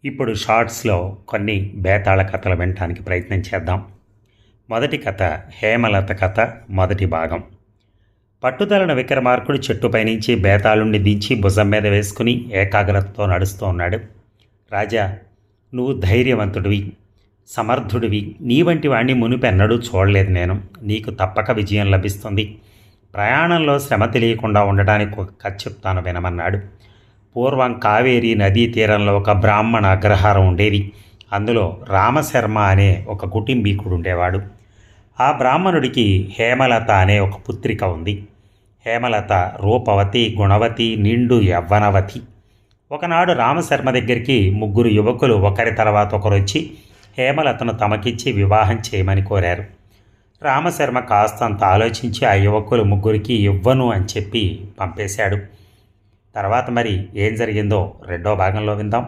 ఇప్పుడు షార్ట్స్లో కొన్ని బేతాళ కథలు వినటానికి ప్రయత్నం చేద్దాం. మొదటి కథ హేమలత కథ మొదటి భాగం. పట్టుదలన విక్రమార్కుడు చెట్టుపై నుంచి బేతాళుణ్ణి దించి భుజం మీద వేసుకుని ఏకాగ్రతతో నడుస్తూ ఉన్నాడు. రాజా, నువ్వు ధైర్యవంతుడివి, సమర్థుడివి. నీ వంటి వాణ్ణి మునిపెన్నడూ చూడలేదు నేను. నీకు తప్పక విజయం లభిస్తుంది. ప్రయాణంలో శ్రమ తెలియకుండా ఉండటానికి ఒక కథ చెప్తాను వినమన్నాడు. పూర్వం కావేరీ నదీ తీరంలో ఒక బ్రాహ్మణ అగ్రహారం ఉండేది. అందులో రామశర్మ అనే ఒక కుటుంబీకుడు ఉండేవాడు. ఆ బ్రాహ్మణుడికి హేమలత అనే ఒక పుత్రిక ఉంది. హేమలత రూపవతి, గుణవతి, నిండు యవ్వనవతి. ఒకనాడు రామశర్మ దగ్గరికి ముగ్గురు యువకులు ఒకరి తర్వాత ఒకరు వచ్చి హేమలతను తమకిచ్చి వివాహం చేయమని కోరారు. రామశర్మ కాస్తంత ఆలోచించి ఆ యువకులు ముగ్గురికి ఇవ్వను అని చెప్పి పంపేశాడు. తర్వాత మరి ఏం జరిగిందో రెండో భాగంలో విందాం.